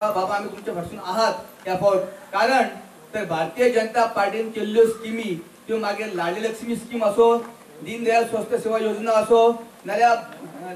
बाबा आम्ही तुमच्या भाषण आहात या फावट कारण तर भारतीय जनता पार्टीने केल्ल्यो स्किमी त्यो मागे लाडली लक्ष्मी स्कीम असो दीनदयाल स्वस्थ सेवा योजना असो नाल्या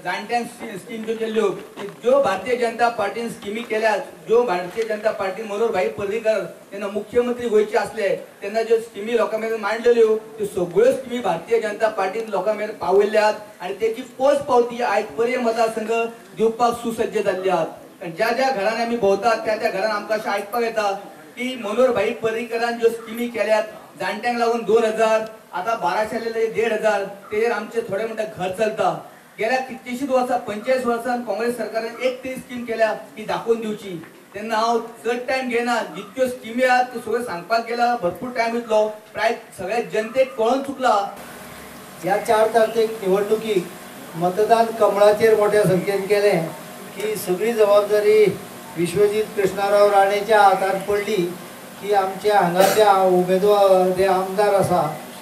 जाणट्यां स्कीम ज्यो केल्ल्यो ज्यो भारतीय जनता पार्टीने स्किमी केल्यात ज्यो भारतीय जनता पार्टी मनोहर भाई पर्रीकर त्यांना मुख्यमंत्री गोयचे असले त्यांना ज्यो स्किमी लोकांमेरेन मांडलेल्यो त्यो सगळ्यो स्किमी भारतीय जनता पार्टीने लोकांमेरेन पावयल्यात आणि त्याची पोच पावती आयज पर्य मतदारसंघ दिवपाक सुसज्ज जाल्ले आहात। ज्या ज्या घरांनी आम्ही भोवतात त्या त्या घरांना आमकां अशें आयकपाक येता की मनोहर भाई पर्रीकरान ज्यो स्किमी केल्यात जाणट्यांक लागून 2000 आता 1200 1500 तेजेर आमचे थोडे म्हणटा घर चलता। गेल्या कितलीशींच वर्सां 45 वर्सां काँग्रेस सरकारान एक तरी स्कीम केल्या ती दाखोवन दिवची तेन्ना हांव चड टायम घेना जितक्यो स्किमी आहात त्यो सगळ्यो सांगपाक गेला भरपूर टायम वयतलो प्राय सगळ्या जनतेक कळोन चुकला। या 4 तारखेक निवडणुकीक मतदान कमळाचेर मोठ्या संख्येन केलें की सगळी जबाबदारी विश्वजीत कृष्णराव राणेच्या हातार पडली की आमच्या हांगाच्या उमेदवार जे आमदार आसा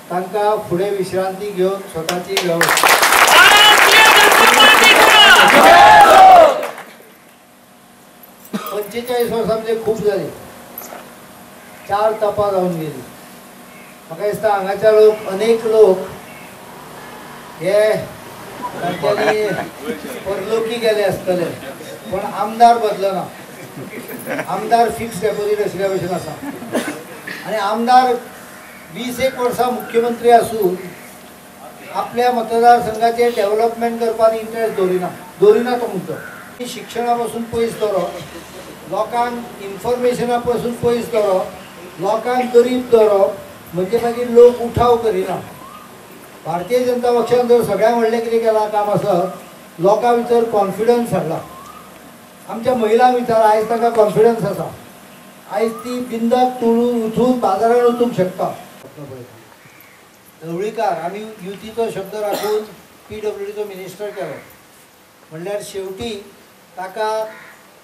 तांकां फुडें विश्रांती घेवन स्वताची व्यवस्था 45 वर्सां म्हणजे खूब जाली 4 तपा जावन गेली। म्हाका दिसता हांगाच्या लोक अनेक लोक हे परलोकी गेले आसतले पण आमदार बदलना आमदार फिक्स डेपोजिट आशिल्ल्या भशेन आसा आनी आमदार 20-1 वर्सां मुख्यमंत्री आसून आपल्या मतदारसंघाचे डेव्हलपमेंट करपाक इंटरेस्ट दवरिना तो म्हणतो शिक्षणा पासून पयस दवरप लोकांक इन्फॉर्मेशना पासून पयस दवरप लोकांक गरीब दवरप म्हणजे मागीर लोक उठाव करिना। भारतीय जनता पक्षान जर सगळ्यां व्हडलें कितें केलां काम आसत लोकां भितर कॉन्फिडन्स हाडला आमच्या महिलां भितर आयज ताका कॉन्फिडन्स आसा आयज ती बिंदास उठून बाजारात वचूंक शकता। ढवळीकार आमी युतीचो शब्द राखून PWDचो मिनिस्टर केलो म्हणल्यार शेवटी ताका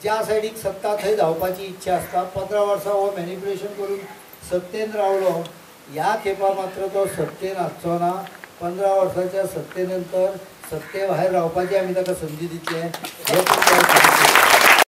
ज्या सायडीक सत्ता थंय धांवपाची इच्छा आसता 15 वर्सां हो मॅनिप्युलेशन करून सत्तेन रावलो ह्या खेपा मात्र तो सत्तेन आसचो ना 15 वर्सांच्या सत्ते नंतर सत्ते भायर रावपाची आमी ताका संदी दितले हे